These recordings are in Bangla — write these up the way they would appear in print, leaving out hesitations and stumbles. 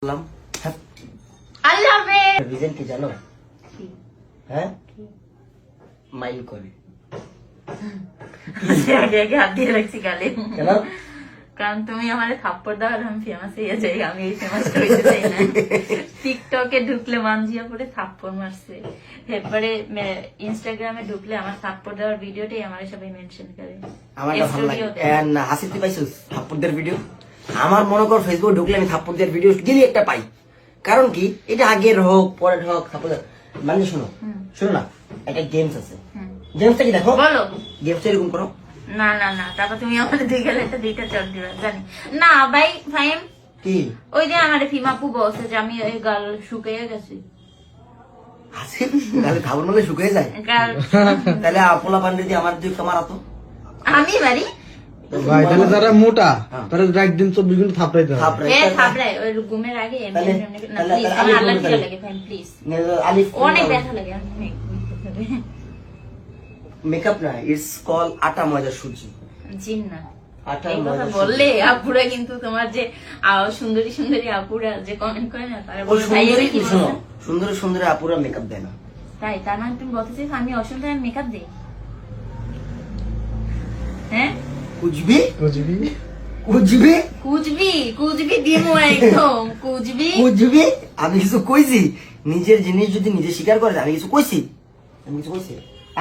আল্লাহ হাফেজ। রিজন কি জানো? হ্যাঁ, মাইল করে। আগে হাত দিয়ে রাখছি গালে। কেন? কারণ তুমি আমারে থাপ্পড় দাও আর আমি ফেমাস হয়ে যাই। আমি এই ফেমাসটা হইতে চাই না। টিকটকে ঢুকলে মানজিয়া পরে থাপ্পড় মারছে, এরপরে ইনস্টাগ্রামে ঢুকলে আমার থাপ্পড় দেওয়ার ভিডিওটাই আমার সবাই মেনশন করে। আমার ভালো লাগে। না হাসিতে পাইছিস থাপ্পড়দের ভিডিও? আমার মনে কর ফেসবুক ঢুকলে আমি থাপ্পড়দের ভিডিও গেলি একটা পাই। কারণ কি, এটা আগের হোক পরের হোক থাপ্পড় মানে শোনো না, একটা গেমস আছে। গেমসটা কি দেখো? বলো। গেমসটা এরকম করো। না না না, তারপর তুমি আমাদের দুই গেলে একটা দুইটা চট দিবা জানি না ভাই। ফাইম কি ওই যে আমার ফিমাপু বলছে যে আমি ওই গাল শুকিয়ে গেছি। হাসি তাহলে খাবার মধ্যে শুকিয়ে যায়। গাল তাহলে আপোলা পান্ডে দিয়ে আমার দুই কামার আতো আমি বাড়ি ভাই তাহলে যারা মোটা তারা একদিন 24 ঘন্টা থাপড়াইতে হবে। থাপড়ায় ওই ঘুমের আগে আল্লাহ কি লাগে ফাইম প্লিজ। আলিফ অনেক ব্যথা লাগে। মেকআপ না, ইটস কল আটা ময়দা সুজি। জিন না আটা এই ময়দা কথা বললে আপুরা কিন্তু তোমার যে সুন্দরী সুন্দরী আপুরা যে কমেন্ট করে না তারা বলে ভাই আমি কি শোনো, বলবো? সুন্দর সুন্দর আপুরা মেকআপ দেয় না। তাই তার মানে তুমি বলতে চাইছো আমি অসুন্দর মেকআপ দিই? হ্যাঁ কুচবি বুঝবি কুচবি কুচবি দিমু একদম কুচবি। আমি কিছু কইছি? নিজের জিনিস যদি নিজে স্বীকার করে, আমি কিছু কইছি? আমি কিছু কইছি?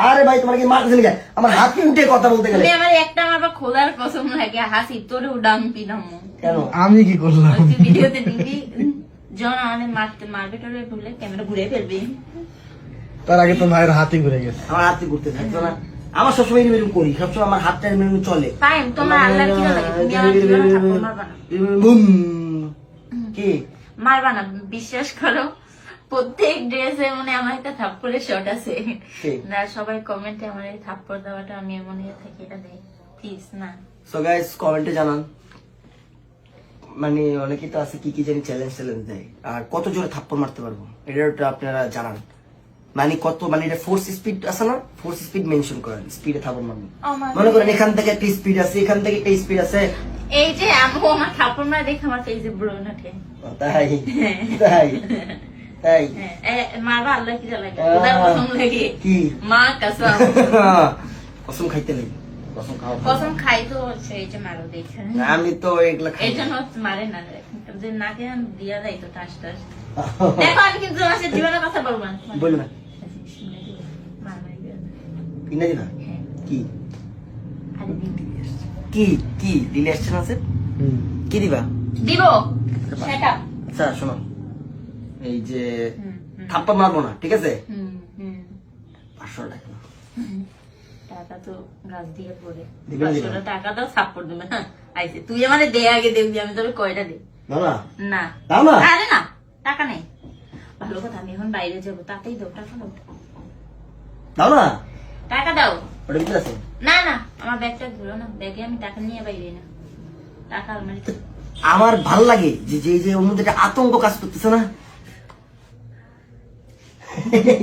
আরে ভাই তোমার কি মারতেছেন কেন? আমার হাত উঠে কথা বলতে গেলে তুমি আমার একটা আমার খোদার কসম লাগে হাসি তোরে উডাম পিনাম। কেন? আমি কি করলাম? তুই ভিডিওতে দিবি জন আমাদের মারবে টরে বললে ক্যামেরা ঘুরে ফেলবি। তার আগে তো ভাইয়ের হাতই ঘুরে গেছে। আমার হাতে ঘুরতে থাকতো না। আমার সবসময় এরকম করি, সবসময় আমার হাতটা এরকম চলে। টাইম তোমার আল্লাহ কি লাগে? তুমি আমার জীবনে থাপ্পড় মারবা না। বুম কি মারবা না, বিশ্বাস করো। প্রত্যেক ড্রেসে মানে আমার একটা থাপ্পড়ের শট আছে। না সবাই কমেন্টে আমার এই থাপ্পড় দেওয়াটা আমি এমন ইয়ে থাকি এটা দেই প্লিজ না। সো গাইস কমেন্টে জানান, মানে অনেকেই তো আছে কি কি জানি চ্যালেঞ্জ দেয়, আর কত জোরে থাপ্পড় মারতে পারবো এটা আপনারা জানান। মানে কত, মানে এটা ফোর্স স্পিড আছে না, ফোর্স স্পিড মেনশন করেন, স্পিডে থাপ্পড় মারবো। মনে করেন এখান থেকে একটা স্পিড আছে, এখান থেকে একটা স্পিড আছে। এই যে আমি আমার থাপ্পড় মারা দেখে আমার ফেসে ব্রণ ওঠে। তাই তাই তাই মারবা আল্লাহ কি লাগে? খোদার কসম লাগে কি মা কসম। কসম খাইতে লাগে, কসম খাও। কসম খাই তো সেই যে মারো দেখে। আমি তো এগুলা খাই এই জন্য মারে না, যে নাকে দিয়া দেয় তো টাস টাস। দেখো আমি কিন্তু তোমার সাথে জীবনের কথা বলবো না। বল না মারবাই দিও না। কিনা দিবা হ্যাঁ। কি আরে দিদি কি কি দিলে আসছে না স্যার? কি দিবা? দিব সেটা। আচ্ছা শোনো, এই যে থাপ্পড় মারবো না, ঠিক আছে? 500 টাকা টাকা তো গাছ দিয়ে পড়ে। দিবেন না? 500 টাকা দাও সাপোর্ট দেবে না। আইছে তুই আমারে দে আগে দেখবি আমি তোর কয়টা দে। দাও না, না দাও না। আরে না টাকা নেই। ভালো কথা, আমি এখন বাইরে যাবো, তাতেই দাও টাকা দাও। দাও না, টাকা দাও। ওটা ভিতরে আছে। না না আমার ব্যাগটা ধরো না, ব্যাগে আমি টাকা নিয়ে বাইরে না, টাকা আলমারিতে। আমার ভাল লাগে যে যে যে ওর মধ্যে একটা আতঙ্ক কাজ করতেছে না।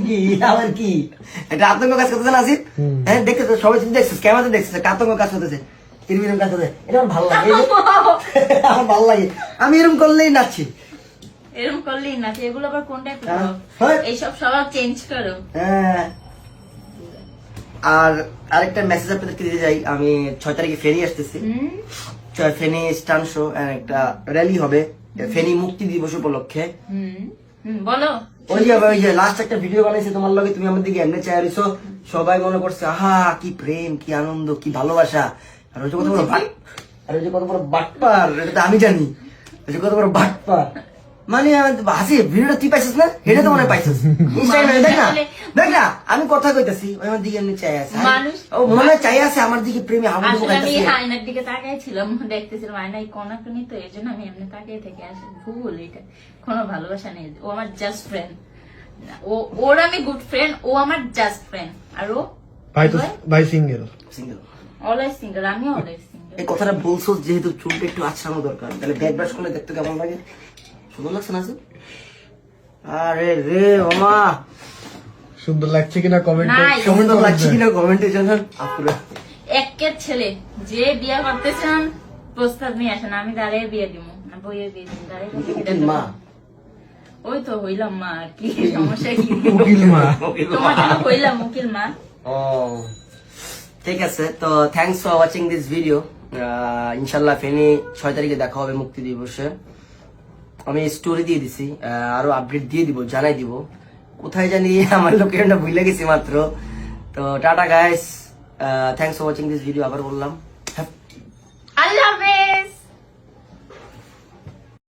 কি আবার কি একটা আতঙ্ক কাজ করতেছে না আসিফ? হ্যাঁ দেখতেছে, সবাই দেখছিস, ক্যামেরাতে দেখছিস একটা আতঙ্ক কাজ করতেছে, এরকম কাজ করতেছে। এটা আমার ভালো লাগে, আমার ভালো লাগে। আমি এরকম করলেই নাচছি। এরকম করলেই না, এগুলো আবার কোনটা হ্যাঁ। এইসব স্বভাব চেঞ্জ করো। হ্যাঁ। আর আরেকটা মেসেজ আপনাদেরকে দিতে যাই, আমি 6 তারিখে ফেনী আসতেছি। ফেনী স্টান শো একটা র্যালি হবে ফেনী মুক্তি দিবস উপলক্ষে। বলো। ওই যে লাস্ট একটা ভিডিও বানাইছে তোমার লগে, তুমি আমার দিকে এমনি চাই রইছো, সবাই মনে করছে আহা কি প্রেম, কি আনন্দ, কি ভালোবাসা। আর ওই যে কত বড় আর ওই যে কত বড় বাটপার, এটা তো আমি জানি। ওই যে কত বড় বাটপার, মানে হাসি ভিডিওটা তুই পাইছিস না? এটা তো মনে হয় পাইছিস ইনস্টাগ্রামে, দেখ না দেখ না, আমি কথা কইতাছি আমার দিকে এমনি চাই আছে, ও মনে হয় চাই আছে আমার দিকে প্রেমে হাবুডুবু আসলে আমি খাইতাছে। আয়নার দিকে তাকাইছিলাম, দেখতেছিলাম আয়নায় কোনাকুনি, তো এই জন্য আমি এমনি তাকিয়ে থেকে আসি। ভুল, এটা কোনো ভালোবাসা নেই। ও আমার জাস্ট ফ্রেন্ড, ওর আমি গুড ফ্রেন্ড, ও আমার জাস্ট ফ্রেন্ড। আর ও ভাই তো ভাই সিঙ্গেল সিঙ্গেল, অলওয়েজ সিঙ্গেল, আমি অলওয়েজ সিঙ্গেল। এই কথাটা বলছো যেহেতু চুলটা একটু আছড়ানো দরকার, তাহলে ব্যাক ব্রাশ করলে দেখতে কেমন লাগে? সুন্দর লাগছে না? আরে রে ওমা, সুন্দর লাগছে কিনা কমেন্টে, সুন্দর লাগছে কিনা কমেন্টে জানান আপুরা। একের ছেলে যে বিয়ে করতেছেন প্রস্তাব নিয়ে আসেন, আমি দাঁড়িয়ে বিয়ে দিব না, বইয়ে বিয়ে দিব, দাঁড়িয়ে মা ওই তো হইলাম মা আর কি, সমস্যা কি? উকিল মা। তোমার জন্য হইলাম উকিল মা। ও ঠিক আছে, তো thanks for watching this video. ইনশাল্লাহ ফেনী 6 তারিখে দেখা হবে মুক্তি দিবসে। আমি স্টোরি দিয়ে দিছি, আরো আপডেট দিয়ে দিব, জানাই দিব। কোথায় জানি আমার লোকেশনটা ভুলে গেছি মাত্র। তো tata guys, thanks for watching this video, আবার বললাম।